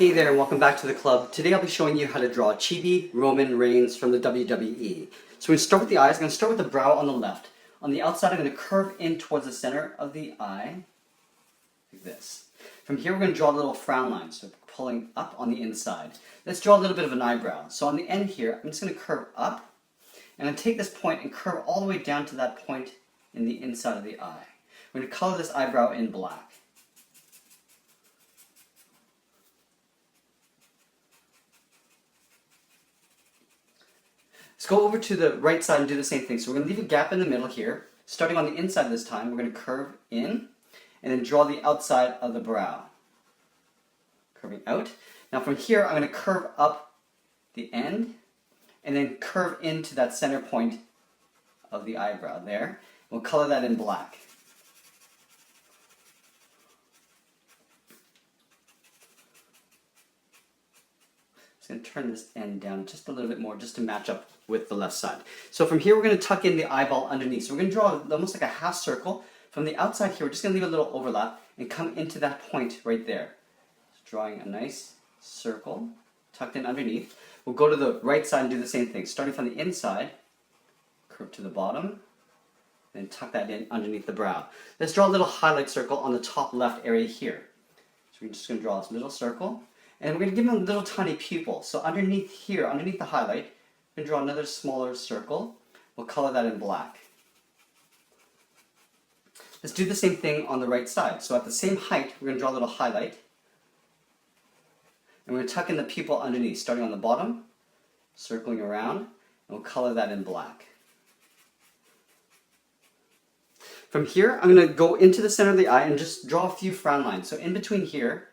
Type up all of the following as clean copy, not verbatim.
Hey there and welcome back to the club. Today I'll be showing you how to draw chibi Roman reigns from the WWE. So we're going to start with the eyes. I'm going to start with the brow on the left. On the outside I'm going to curve in towards the center of the eye, like this. From here we're going to draw a little frown line, so pulling up on the inside. Let's draw a little bit of an eyebrow. So on the end here, I'm just going to curve up, and I'm going to take this point and curve all the way down to that point in the inside of the eye. We're going to color this eyebrow in black. Let's go over to the right side and do the same thing. So we're going to leave a gap in the middle here. Starting on the inside this time, we're going to curve in and then draw the outside of the brow. Curving out. Now from here, I'm going to curve up the end and then curve into that center point of the eyebrow there. We'll color that in black. Just going to turn this end down just a little bit more just to match up with the left side. So from here we're going to tuck in the eyeball underneath. So we're going to draw almost like a half circle. From the outside here we're just going to leave a little overlap and come into that point right there. So drawing a nice circle tucked in underneath. We'll go to the right side and do the same thing. Starting from the inside, curve to the bottom, then tuck that in underneath the brow. Let's draw a little highlight circle on the top left area here. So we're just going to draw this little circle. And we're going to give him a little tiny pupil. So underneath here, underneath the highlight, we're going to draw another smaller circle. We'll color that in black. Let's do the same thing on the right side. So at the same height, we're going to draw a little highlight. And we're going to tuck in the pupil underneath, starting on the bottom, circling around, and we'll color that in black. From here, I'm going to go into the center of the eye and just draw a few frown lines. So in between here,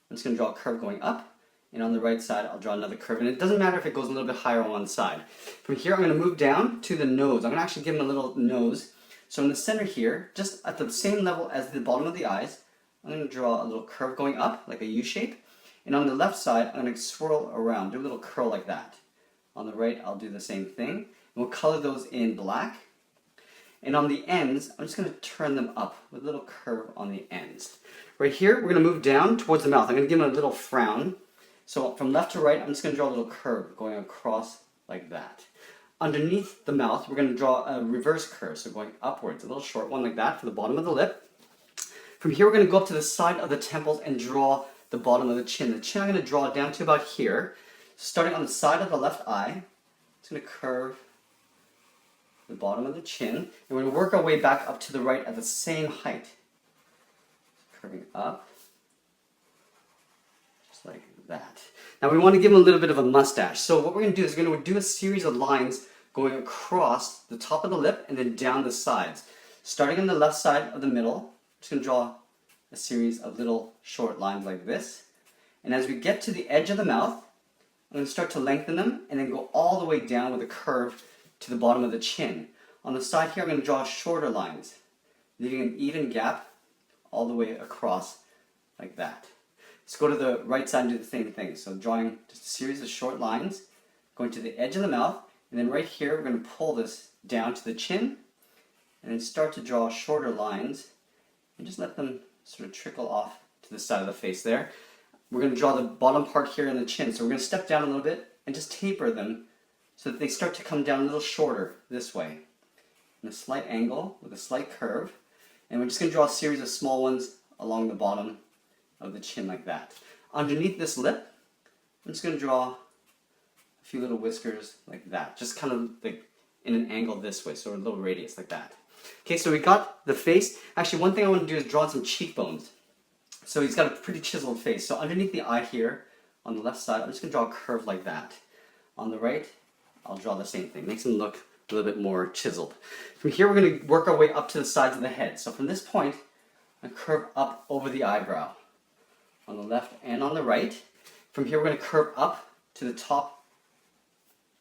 I'm just going to draw a curve going up, and on the right side I'll draw another curve, and it doesn't matter if it goes a little bit higher on one side. From here I'm going to move down to the nose. I'm going to actually give him a little nose. So in the center here, just at the same level as the bottom of the eyes, I'm going to draw a little curve going up, like a U shape, and on the left side I'm going to swirl around, do a little curl like that. On the right I'll do the same thing, and we'll color those in black. And on the ends, I'm just going to turn them up with a little curve on the ends. Right here, we're going to move down towards the mouth. I'm going to give him a little frown. So from left to right, I'm just going to draw a little curve going across like that. Underneath the mouth, we're going to draw a reverse curve, so going upwards, a little short one like that for the bottom of the lip. From here, we're going to go up to the side of the temples and draw the bottom of the chin. The chin I'm going to draw down to about here. Starting on the side of the left eye, it's going to curve the bottom of the chin, and we're going to work our way back up to the right at the same height. Curving up, just like that. Now we want to give him a little bit of a mustache. So what we're going to do is we're going to do a series of lines going across the top of the lip and then down the sides. Starting on the left side of the middle, I'm just going to draw a series of little short lines like this. And as we get to the edge of the mouth, I'm going to start to lengthen them and then go all the way down with a curve to the bottom of the chin. On the side here, I'm going to draw shorter lines, leaving an even gap all the way across like that. Let's go to the right side and do the same thing. So drawing just a series of short lines, going to the edge of the mouth, and then right here, we're going to pull this down to the chin, and then start to draw shorter lines, and just let them sort of trickle off to the side of the face there. We're going to draw the bottom part here in the chin, so we're going to step down a little bit and just taper them so that they start to come down a little shorter this way, in a slight angle with a slight curve. And we're just going to draw a series of small ones along the bottom of the chin like that. Underneath this lip, I'm just going to draw a few little whiskers like that, just kind of like in an angle this way, so a little radius like that. Okay, so we got the face. Actually, one thing I want to do is draw some cheekbones. So he's got a pretty chiseled face. So underneath the eye here, on the left side, I'm just going to draw a curve like that. On the right, I'll draw the same thing. Makes him look a little bit more chiseled. From here, we're going to work our way up to the sides of the head. So from this point, I curve up over the eyebrow on the left and on the right. From here, we're going to curve up to the top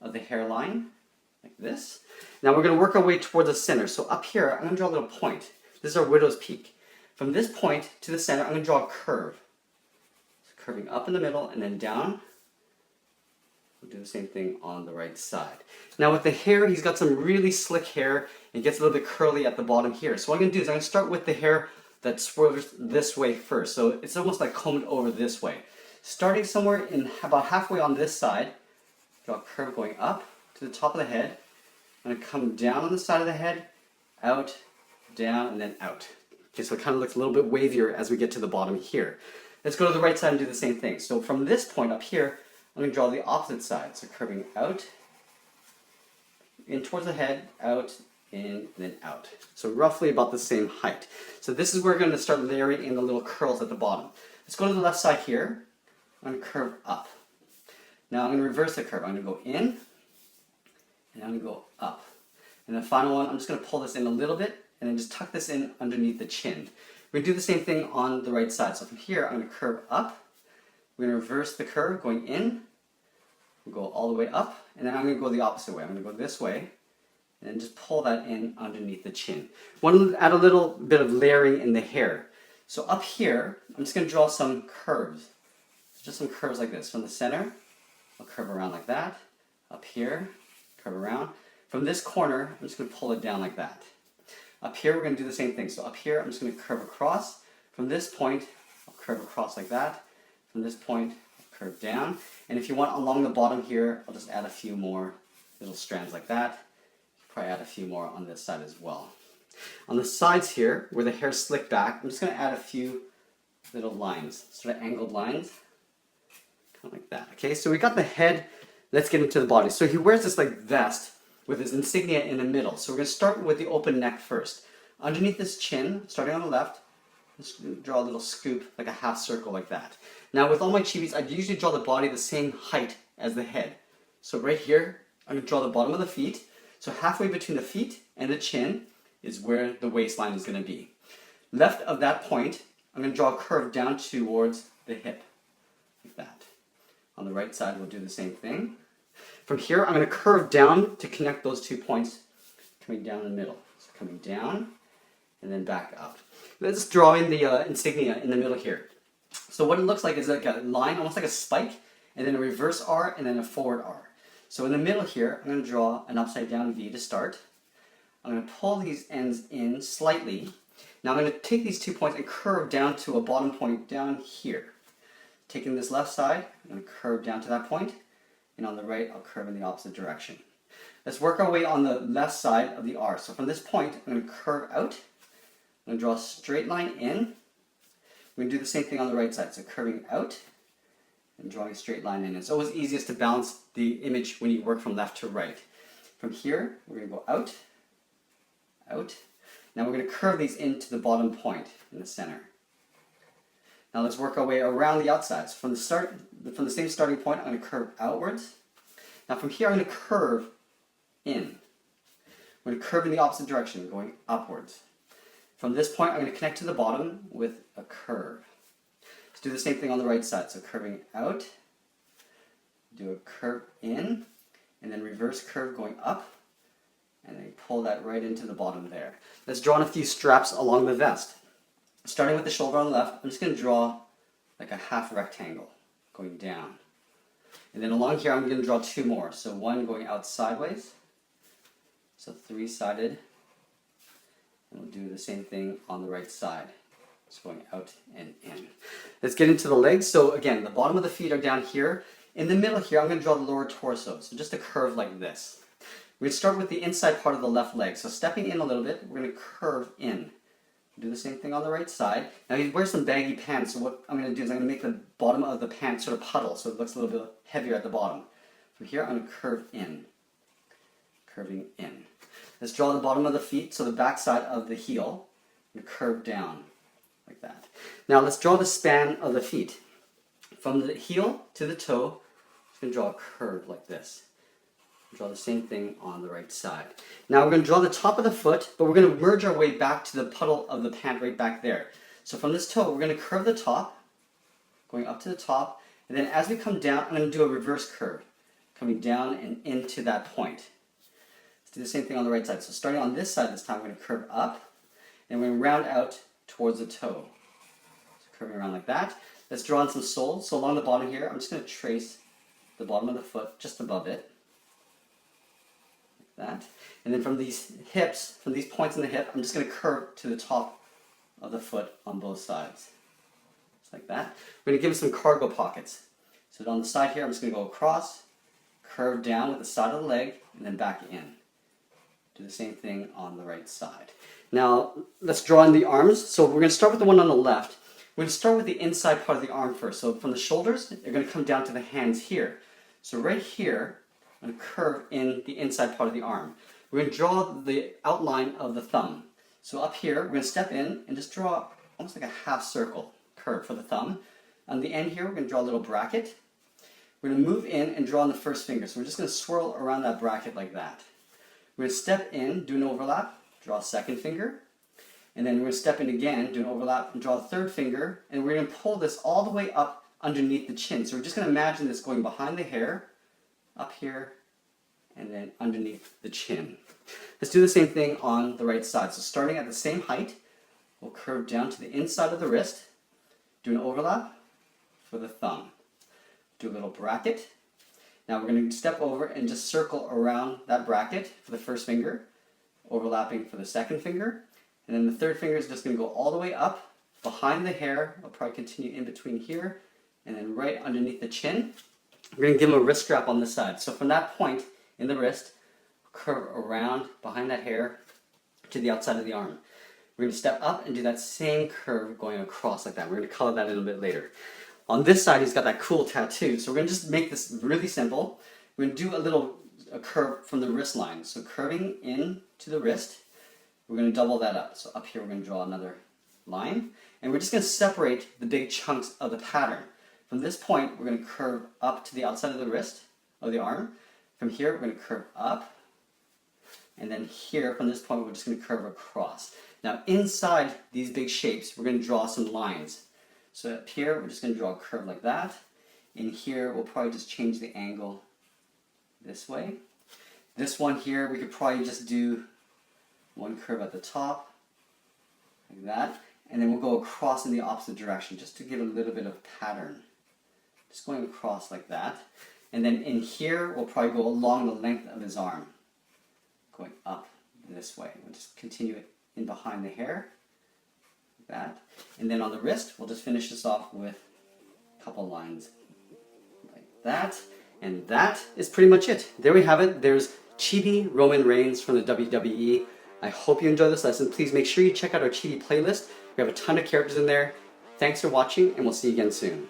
of the hairline, like this. Now we're going to work our way toward the center. So up here, I'm going to draw a little point. This is our widow's peak. From this point to the center, I'm going to draw a curve. So curving up in the middle and then down. We'll do the same thing on the right side. Now with the hair, he's got some really slick hair. It gets a little bit curly at the bottom here. So what I'm going to do is I'm going to start with the hair that swirls this way first. So it's almost like combed over this way. Starting somewhere in about halfway on this side, draw a curve going up to the top of the head. I'm going to come down on the side of the head, out, down, and then out. Okay, so it kind of looks a little bit wavier as we get to the bottom here. Let's go to the right side and do the same thing. So from this point up here, I'm going to draw the opposite side. So curving out, in towards the head, out, in, and then out. So roughly about the same height. So this is where we're going to start layering in the little curls at the bottom. Let's go to the left side here. I'm going to curve up. Now I'm going to reverse the curve. I'm going to go in, and I'm going to go up. And the final one, I'm just going to pull this in a little bit, and then just tuck this in underneath the chin. We're going to do the same thing on the right side. So from here, I'm going to curve up. We're going to reverse the curve, going in. We'll go all the way up, and then I'm going to go the opposite way. I'm going to go this way, and then just pull that in underneath the chin. I want to add a little bit of layering in the hair. So up here, I'm just going to draw some curves. Just some curves like this. From the center, I'll curve around like that. Up here, curve around. From this corner, I'm just going to pull it down like that. Up here, we're going to do the same thing. So up here, I'm just going to curve across. From this point, I'll curve across like that. From this point, I'll curve down. And if you want along the bottom here, I'll just add a few more little strands like that. Probably add a few more on this side as well. On the sides here, where the hair's slicked back, I'm just going to add a few little lines, sort of angled lines. Like that. Okay, so we got the head. Let's get into the body. So he wears this like vest with his insignia in the middle. So we're going to start with the open neck first. Underneath this chin, starting on the left, just draw a little scoop, like a half circle like that. Now with all my chibis, I usually draw the body the same height as the head. So right here, I'm going to draw the bottom of the feet. So halfway between the feet and the chin is where the waistline is going to be. Left of that point, I'm going to draw a curve down towards the hip, like that. On the right side, we'll do the same thing. From here, I'm going to curve down to connect those 2 points, coming down the middle. So coming down, and then back up. Let's draw in the insignia in the middle here. So what it looks like is like a line, almost like a spike, and then a reverse R, and then a forward R. So in the middle here, I'm going to draw an upside down V to start. I'm going to pull these ends in slightly. Now I'm going to take these 2 points and curve down to a bottom point down here. Taking this left side, I'm going to curve down to that point, and on the right, I'll curve in the opposite direction. Let's work our way on the left side of the R. So from this point, I'm going to curve out. I'm going to draw a straight line in. We're going to do the same thing on the right side. So curving out and drawing a straight line in. It's always easiest to balance the image when you work from left to right. From here, we're going to go out, out. Now we're going to curve these into the bottom point in the center. Now let's work our way around the outsides. From the same starting point, I'm going to curve outwards. Now from here, I'm going to curve in. I'm going to curve in the opposite direction, going upwards. From this point, I'm going to connect to the bottom with a curve. Let's do the same thing on the right side. So curving out, do a curve in, and then reverse curve going up, and then pull that right into the bottom there. Let's draw on a few straps along the vest. Starting with the shoulder on the left, I'm just going to draw like a half rectangle going down. And then along here, I'm going to draw 2 more. So one going out sideways, so 3-sided. And we'll do the same thing on the right side. Just going out and in. Let's get into the legs. So again, the bottom of the feet are down here. In the middle here, I'm going to draw the lower torso. So just a curve like this. We're going to start with the inside part of the left leg. So stepping in a little bit, we're going to curve in. Do the same thing on the right side. Now he wears some baggy pants, so what I'm going to do is I'm going to make the bottom of the pant sort of puddle, so it looks a little bit heavier at the bottom. From here, I'm going to curve in. Curving in. Let's draw the bottom of the feet, so the back side of the heel. I'm going to curve down, like that. Now let's draw the span of the feet. From the heel to the toe, I'm going to draw a curve like this. Draw the same thing on the right side. Now we're going to draw the top of the foot, but we're going to merge our way back to the puddle of the pant right back there. So from this toe, we're going to curve the top, going up to the top, and then as we come down, I'm going to do a reverse curve, coming down and into that point. Let's do the same thing on the right side. So starting on this side this time, we're going to curve up, and we're going to round out towards the toe. So curving around like that. Let's draw in some soles. So along the bottom here, I'm just going to trace the bottom of the foot just above it. That. And then from these hips, from these points in the hip, I'm just going to curve to the top of the foot on both sides. Just like that. We're going to give him some cargo pockets. So on the side here, I'm just going to go across, curve down with the side of the leg, and then back in. Do the same thing on the right side. Now, let's draw in the arms. So we're going to start with the one on the left. We're going to start with the inside part of the arm first. So from the shoulders, they're going to come down to the hands here. So right here, I'm going to curve in the inside part of the arm. We're going to draw the outline of the thumb. So up here, we're going to step in and just draw almost like a half circle curve for the thumb. On the end here, we're going to draw a little bracket. We're going to move in and draw on the first finger. So we're just going to swirl around that bracket like that. We're going to step in, do an overlap, draw a second finger. And then we're going to step in again, do an overlap, and draw a third finger. And we're going to pull this all the way up underneath the chin. So we're just going to imagine this going behind the hair, up here, and then underneath the chin. Let's do the same thing on the right side. So starting at the same height, we'll curve down to the inside of the wrist, do an overlap for the thumb. Do a little bracket. Now we're going to step over and just circle around that bracket for the first finger, overlapping for the second finger. And then the third finger is just going to go all the way up behind the hair. I'll probably continue in between here and then right underneath the chin. We're going to give him a wrist strap on this side. So from that point in the wrist, curve around behind that hair to the outside of the arm. We're going to step up and do that same curve going across like that. We're going to color that a little bit later. On this side, he's got that cool tattoo. So we're going to just make this really simple. We're going to do a curve from the wrist line. So curving in to the wrist. We're going to double that up. So up here we're going to draw another line. And we're just going to separate the big chunks of the pattern. From this point, we're going to curve up to the outside of the wrist, of the arm. From here, we're going to curve up. And then here, from this point, we're just going to curve across. Now inside these big shapes, we're going to draw some lines. So up here, we're just going to draw a curve like that. In here, we'll probably just change the angle this way. This one here, we could probably just do one curve at the top, like that, and then we'll go across in the opposite direction just to give a little bit of pattern. Just going across like that. And then in here, we'll probably go along the length of his arm, going up this way. We'll just continue it in behind the hair, like that. And then on the wrist, we'll just finish this off with a couple lines, like that. And that is pretty much it. There we have it. There's Chibi Roman Reigns from the WWE. I hope you enjoyed this lesson. Please make sure you check out our Chibi playlist. We have a ton of characters in there. Thanks for watching, and we'll see you again soon.